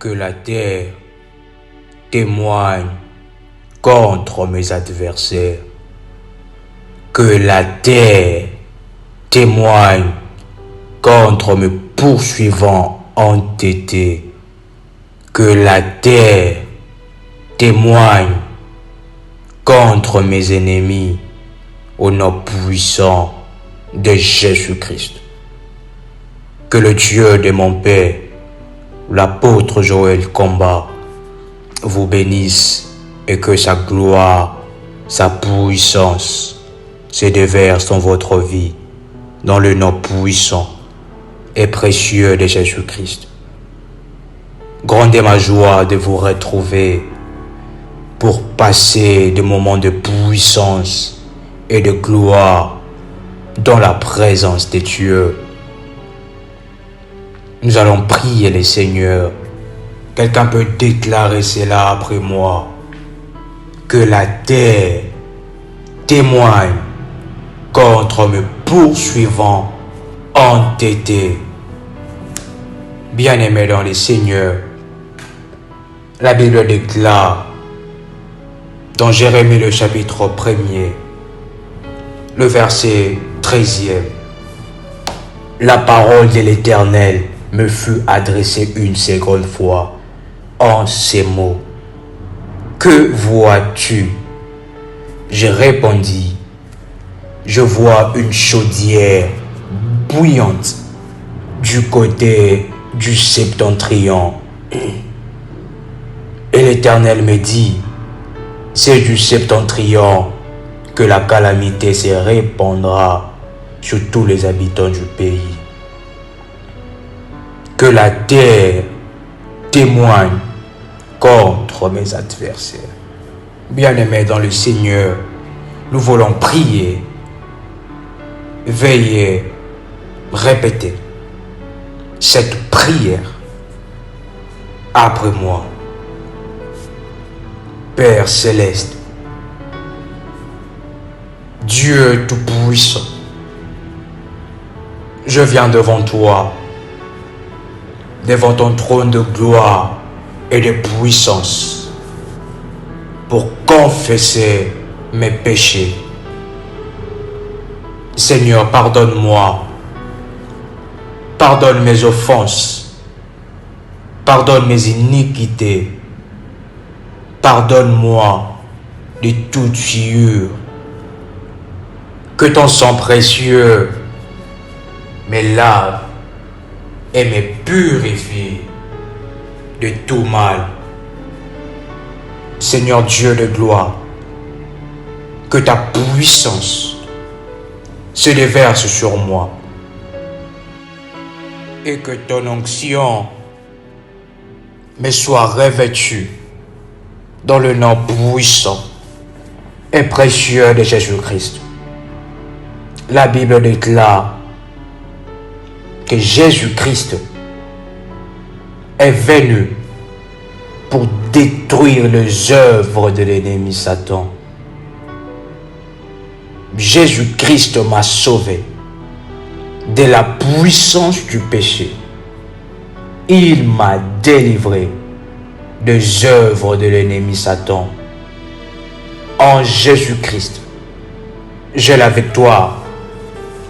Que la terre témoigne contre mes adversaires. Que la terre témoigne contre mes poursuivants entêtés. Que la terre témoigne contre mes ennemis au nom puissant de Jésus-Christ. Que le Dieu de mon Père, l'apôtre Joël Combat, vous bénisse et que sa gloire, sa puissance se déverse dans votre vie, dans le nom puissant et précieux de Jésus-Christ. Grande est ma joie de vous retrouver pour passer des moments de puissance et de gloire dans la présence de Dieu. Nous allons prier le Seigneur. Quelqu'un peut déclarer cela après moi. Que la terre témoigne contre mes poursuivants entêtés. Bien-aimés dans le Seigneur, la Bible déclare dans Jérémie le chapitre 1er, le verset 13e, la parole de l'Éternel me fut adressée une seconde fois en ces mots. Que vois-tu? Je répondis, je vois une chaudière bouillante du côté du septentrion. Et l'Éternel me dit, c'est du septentrion que la calamité se répandra sur tous les habitants du pays. Que la terre témoigne contre mes adversaires. Bien-aimés dans le Seigneur, nous voulons prier, veiller, répéter cette prière après moi. Père céleste, Dieu tout-puissant, je viens devant toi, devant ton trône de gloire et de puissance, pour confesser mes péchés. Seigneur, pardonne-moi, pardonne mes offenses, pardonne mes iniquités, pardonne-moi de toute souillure. Que ton sang précieux me lave et me purifie de tout mal. Seigneur Dieu de gloire, que ta puissance se déverse sur moi et que ton onction me soit revêtue dans le nom puissant et précieux de Jésus-Christ. La Bible déclare que Jésus-Christ est venu pour détruire les œuvres de l'ennemi Satan. Jésus-Christ m'a sauvé de la puissance du péché. Il m'a délivré des œuvres de l'ennemi Satan. En Jésus-Christ, j'ai la victoire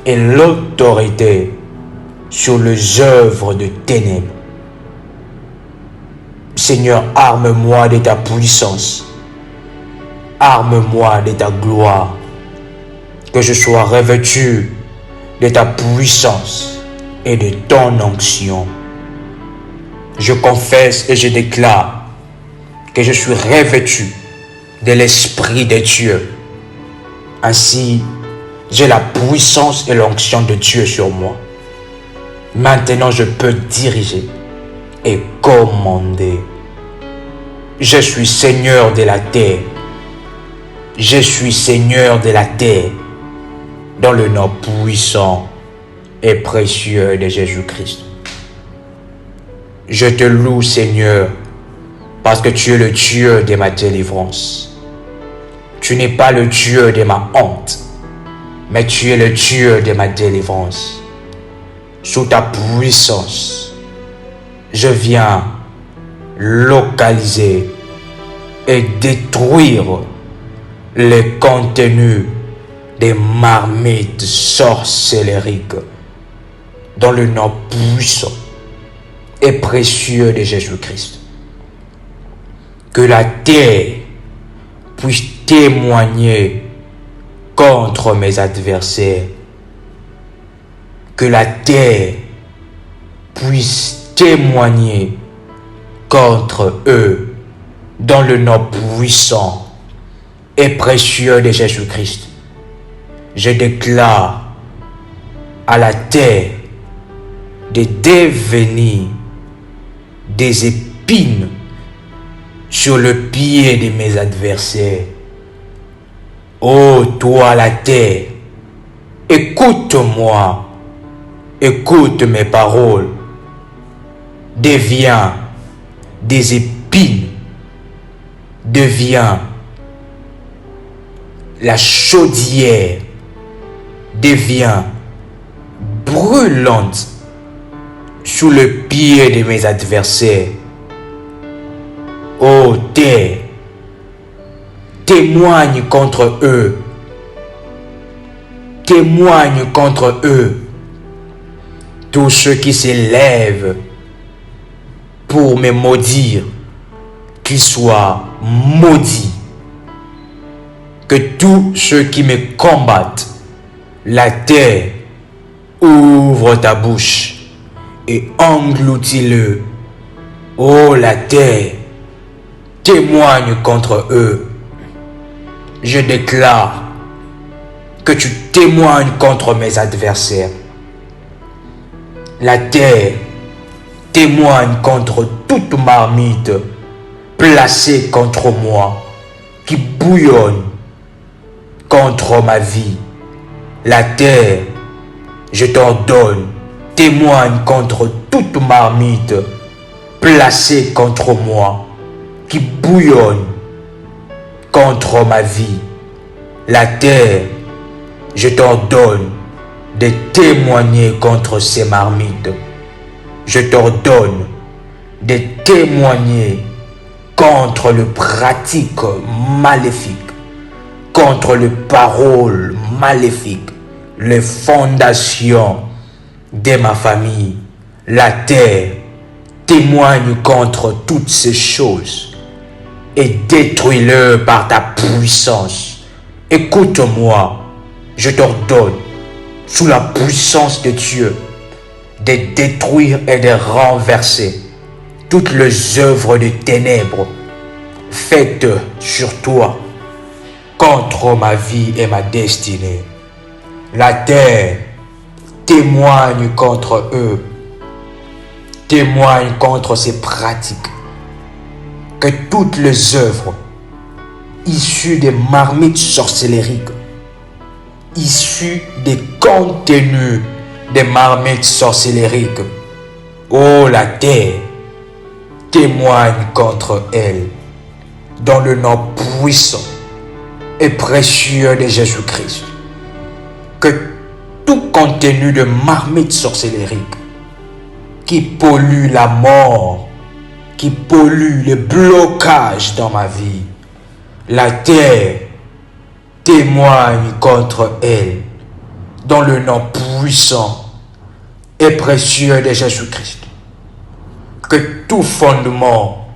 et l'autorité sur les œuvres de ténèbres. Seigneur, arme-moi de ta puissance, arme-moi de ta gloire, que je sois revêtu de ta puissance et de ton onction. Je confesse et je déclare que je suis revêtu de l'Esprit de Dieu. Ainsi, j'ai la puissance et l'onction de Dieu sur moi. Maintenant, je peux diriger et commander. Je suis Seigneur de la terre. Je suis Seigneur de la terre. Dans le nom puissant et précieux de Jésus-Christ. Je te loue, Seigneur, parce que tu es le Dieu de ma délivrance. Tu n'es pas le Dieu de ma honte, mais tu es le Dieu de ma délivrance. Sous ta puissance, je viens localiser et détruire les contenus des marmites sorcellériques dans le nom puissant et précieux de Jésus-Christ. Que la terre puisse témoigner contre mes adversaires. Que la terre puisse témoigner contre eux dans le nom puissant et précieux de Jésus-Christ. Je déclare à la terre de devenir des épines sur le pied de mes adversaires. Ô toi la terre, écoute-moi, écoute mes paroles. Deviens des épines, deviens la chaudière, deviens brûlante sous le pied de mes adversaires. Ô terre, témoigne contre eux, témoigne contre eux. Tous ceux qui s'élèvent pour me maudire, qu'ils soient maudits. Que tous ceux qui me combattent, la terre, ouvre ta bouche et engloutis-le. Ô la terre, témoigne contre eux. Je déclare que tu témoignes contre mes adversaires. La terre témoigne contre toute marmite placée contre moi, qui bouillonne contre ma vie. La terre, je t'ordonne, témoigne contre toute marmite placée contre moi, qui bouillonne contre ma vie. La terre, je t'ordonne de témoigner contre ces marmites. Je t'ordonne de témoigner contre le pratique maléfique, contre les paroles maléfiques, les fondations de ma famille. La terre témoigne contre toutes ces choses et détruis-le par ta puissance. Écoute-moi, je t'ordonne, sous la puissance de Dieu, de détruire et de renverser toutes les œuvres de ténèbres faites sur toi contre ma vie et ma destinée. La terre témoigne contre eux, témoigne contre ces pratiques. Que toutes les œuvres issues des marmites sorcellériques, issues des contenus des marmites sorcellériques, ô la terre, témoigne contre elles dans le nom puissant et précieux de Jésus-Christ. Que tout contenu de marmite sorcellérique qui pollue la mort, qui pollue le blocage dans ma vie, la terre témoigne contre elle dans le nom puissant et précieux de Jésus-Christ. Que tout fondement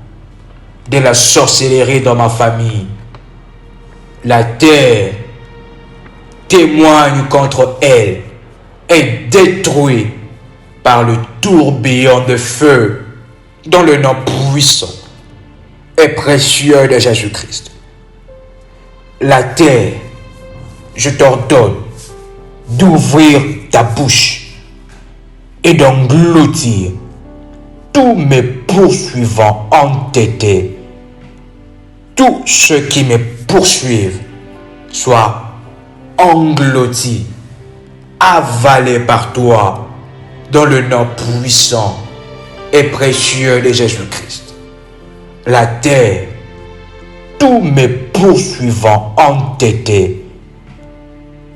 de la sorcellerie dans ma famille, la terre témoigne contre elle et détruit par le tourbillon de feu dans le nom puissant et précieux de Jésus-Christ. La terre, je t'ordonne d'ouvrir ta bouche et d'engloutir tous mes poursuivants entêtés. Tous ceux qui me poursuivent soient engloutis, avalés par toi dans le nom puissant et précieux de Jésus-Christ. La terre, tous mes poursuivants entêtés,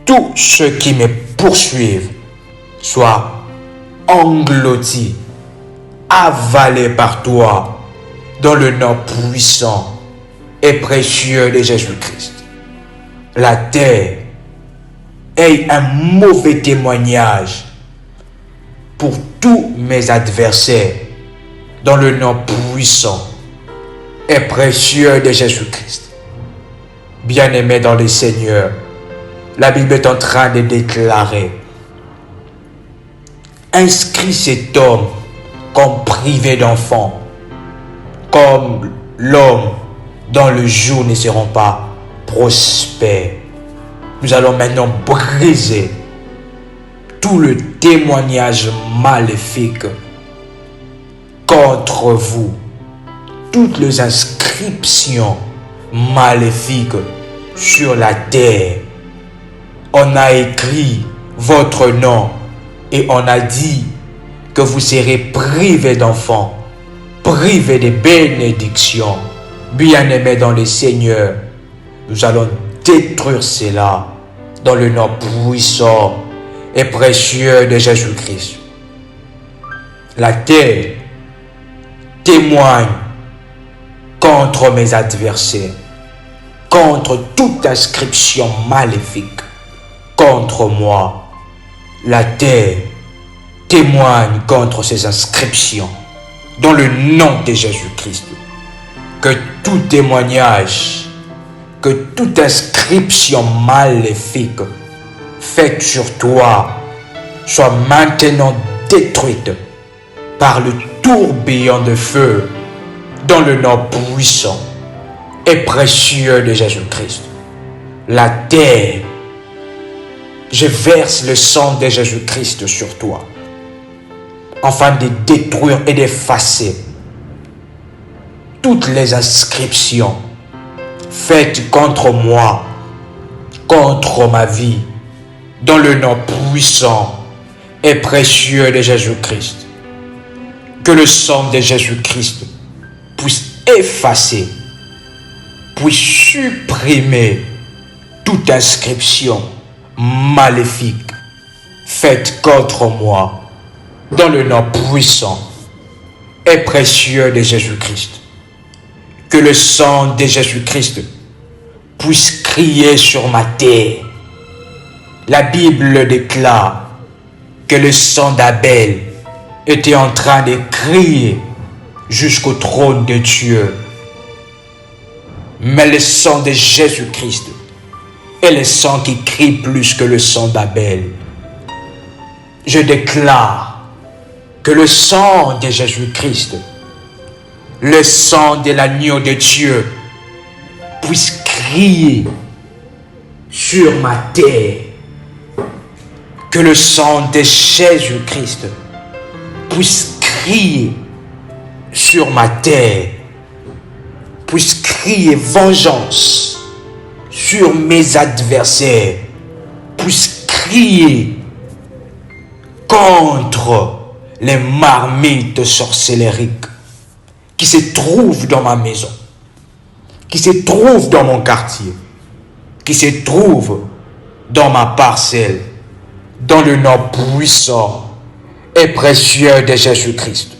tous ceux qui me poursuivent soient engloutis, avalés par toi dans le nom puissant et précieux de Jésus-Christ. La terre ait un mauvais témoignage pour tous mes adversaires dans le nom puissant et précieux de Jésus-Christ. Bien-aimés dans le Seigneur, la Bible est en train de déclarer: inscris cet homme comme privé d'enfant, comme l'homme dont les jours ne seront pas prospères. Nous allons maintenant briser tout le témoignage maléfique contre vous, toutes les inscriptions maléfiques sur la terre. On a écrit votre nom et on a dit que vous serez privés d'enfants, privés de bénédictions. Bien-aimés dans le Seigneur, nous allons détruire cela dans le nom puissant et précieux de Jésus-Christ. La terre témoigne contre mes adversaires, contre toute inscription maléfique contre moi. La terre témoigne contre ces inscriptions dans le nom de Jésus-Christ. Que tout témoignage, que toute inscription maléfique faite sur toi soit maintenant détruite par le tourbillon de feu dans le nom puissant et précieux de Jésus-Christ. La terre, je verse le sang de Jésus-Christ sur toi, afin de détruire et d'effacer toutes les inscriptions faites contre moi, contre ma vie, dans le nom puissant et précieux de Jésus-Christ. Que le sang de Jésus-Christ puisse effacer, puisse supprimer toute inscription maléfique faite contre moi, dans le nom puissant et précieux de Jésus-Christ. Que le sang de Jésus-Christ puisse crier sur ma terre. La Bible déclare que le sang d'Abel était en train de crier jusqu'au trône de Dieu. Mais le sang de Jésus-Christ est le sang qui crie plus que le sang d'Abel. Je déclare que le sang de Jésus-Christ, le sang de l'agneau de Dieu, puisse crier sur ma terre. Que le sang de Jésus-Christ puisse crier sur ma terre, puisse crier vengeance sur mes adversaires, puisse crier contre les marmites sorcellériques qui se trouvent dans ma maison, qui se trouvent dans mon quartier, qui se trouvent dans ma parcelle, dans le nom puissant et précieux de Jésus-Christ.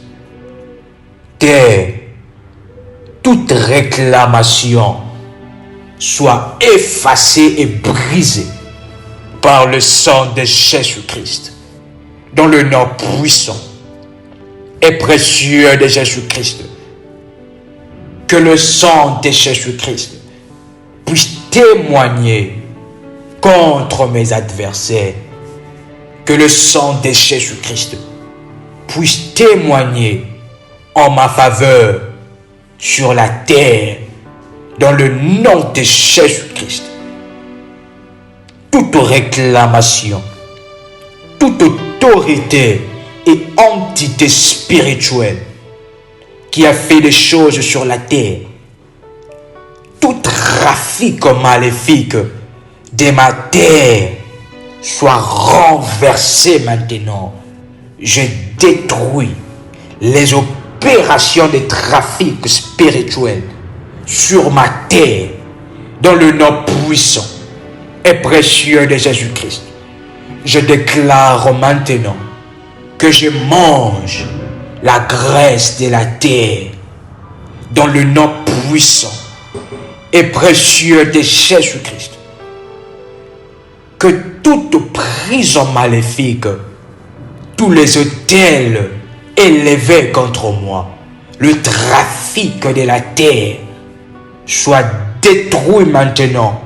Terre, toute réclamation soit effacée et brisée par le sang de Jésus-Christ, dans le nom puissant et précieux de Jésus-Christ. Que le sang de Jésus-Christ puisse témoigner contre mes adversaires. Que le sang de Jésus-Christ puisse témoigner en ma faveur sur la terre, dans le nom de Jésus-Christ. Toute réclamation, toute autorité et entité spirituelle qui a fait des choses sur la terre, tout trafic maléfique de ma terre soit renversé maintenant. Je détruis les opérations de trafic spirituel sur ma terre, dans le nom puissant et précieux de Jésus-Christ. Je déclare maintenant que je mange la graisse de la terre, dans le nom puissant et précieux de Jésus-Christ. Que toute prison maléfique, tous les autels élevés contre moi, le trafic de la terre, soit détruit maintenant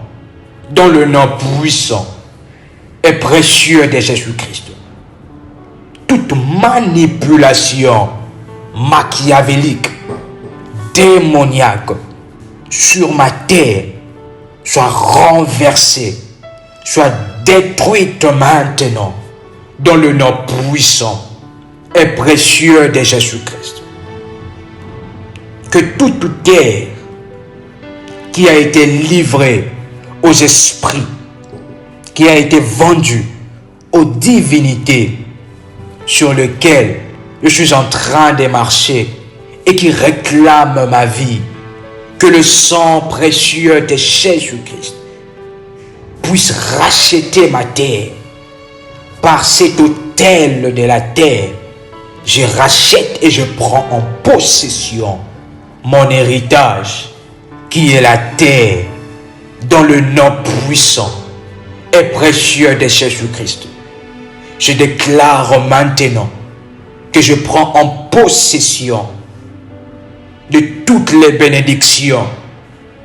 dans le nom puissant et précieux de Jésus-Christ. Toute manipulation machiavélique, démoniaque sur ma terre soit renversée, soit détruite maintenant dans le nom puissant et précieux de Jésus-Christ. Que toute terre qui a été livrée aux esprits, qui a été vendue aux divinités sur lesquelles je suis en train de marcher et qui réclame ma vie, que le sang précieux de Jésus-Christ puisse racheter ma terre. Par cet autel de la terre, je rachète et je prends en possession mon héritage, qui est la terre, dans le nom puissant et précieux de Jésus-Christ. Je déclare maintenant que je prends en possession de toutes les bénédictions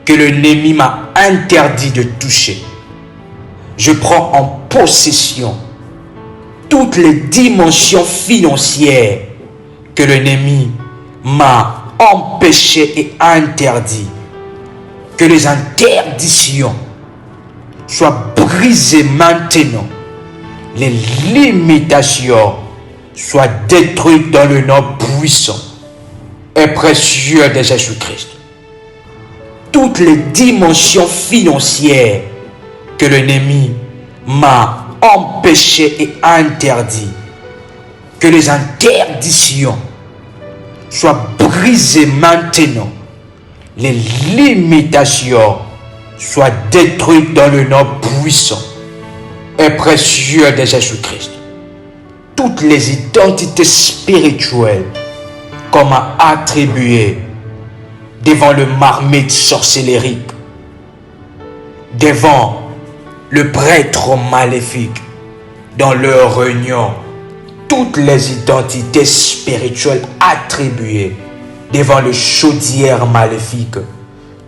que l'ennemi m'a interdit de toucher. Je prends en possession toutes les dimensions financières que l'ennemi m'a empêché et interdit. Que les interdictions soient brisées maintenant. Les limitations soient détruites dans le nom puissant et précieux de Jésus-Christ. Toutes les dimensions financières que l'ennemi m'a empêché et interdit, que les interdictions soient brisées maintenant. Les limitations soient détruites dans le nom puissant et précieux de Jésus-Christ. Toutes les identités spirituelles qu'on m'a attribuées devant le marmite sorcellérique, devant le prêtre maléfique, dans leur réunion, toutes les identités spirituelles attribuées devant le chaudière maléfique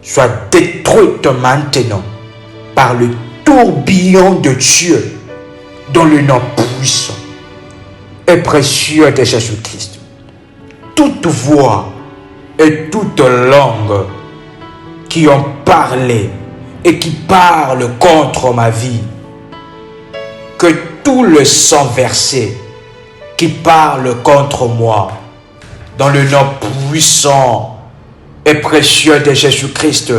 soient détruites maintenant par le tourbillon de Dieu dans le nom puissant et précieux de Jésus-Christ. Toute voix et toute langue qui ont parlé et qui parlent contre ma vie, que tout le sang versé qui parle contre moi, dans le nom puissant et précieux de Jésus-Christ,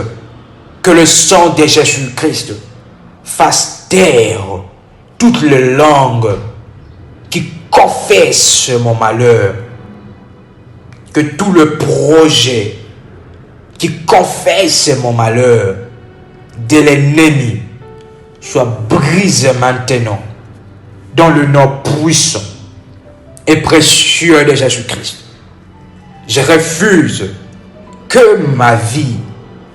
que le sang de Jésus-Christ fasse taire toutes les langues qui confessent mon malheur, que tout le projet qui confesse mon malheur de l'ennemi soit brisé maintenant dans le nom puissant et précieux de Jésus-Christ. Je refuse que ma vie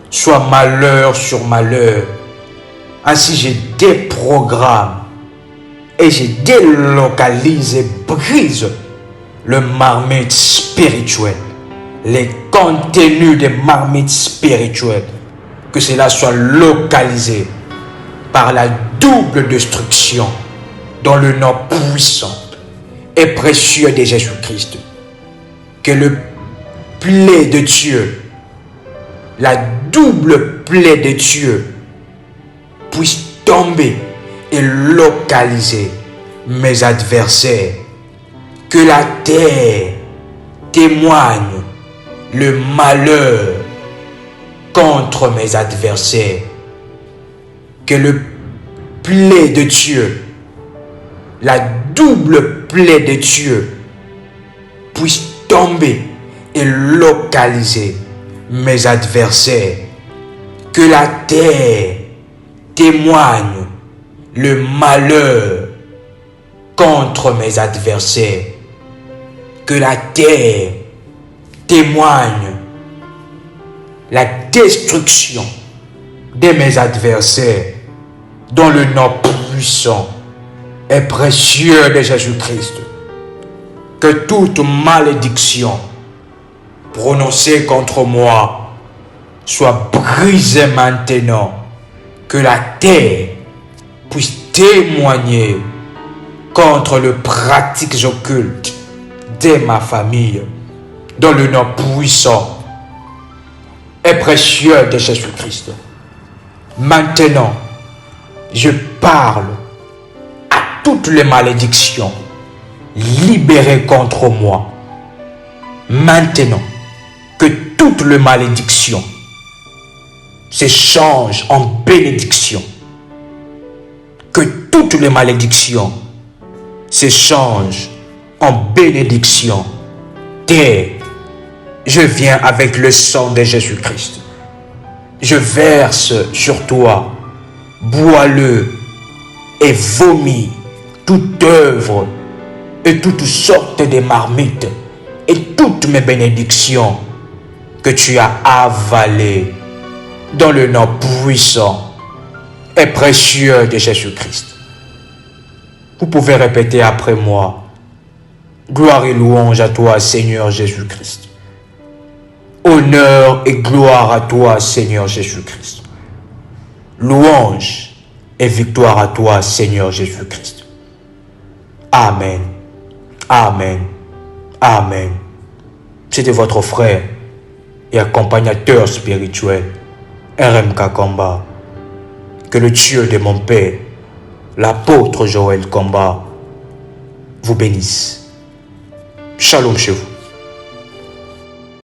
soit malheur sur malheur. Ainsi, je déprogramme et je délocalise et brise le marmite spirituel, les contenus des marmites spirituelles, que cela soit localisé par la double destruction dans le nom puissant et précieux de Jésus-Christ. Que le plaie de Dieu, la double plaie de Dieu, puisse tomber et localiser mes adversaires. Que la terre témoigne le malheur contre mes adversaires. Que le plaie de Dieu, la double plaie de Dieu, puisse tomber et localiser mes adversaires. Que la terre témoigne le malheur contre mes adversaires. Que la terre témoigne la destruction de mes adversaires dans le nom puissant et précieux de Jésus-Christ. Que toute malédiction prononcée contre moi soit brisée maintenant. Que la terre puisse témoigner contre les pratiques occultes de ma famille dans le nom puissant et précieux de Jésus-Christ. Maintenant, je parle à toutes les malédictions libérées contre moi. Maintenant, que toutes les malédictions se changent en bénédiction. Que toutes les malédictions se changent en bénédiction. Terre, je viens avec le sang de Jésus-Christ. Je verse sur toi, bois-le et vomis toute œuvre et toutes sortes de marmites et toutes mes bénédictions que tu as avalées dans le nom puissant et précieux de Jésus-Christ. Vous pouvez répéter après moi. Gloire et louange à toi, Seigneur Jésus-Christ. Honneur et gloire à toi, Seigneur Jésus-Christ. Louange et victoire à toi, Seigneur Jésus-Christ. Amen. Amen. Amen. C'était votre frère et accompagnateur spirituel, RMK Komba. Que le Dieu de mon Père, l'apôtre Joël Komba, vous bénisse. Shalom chez vous.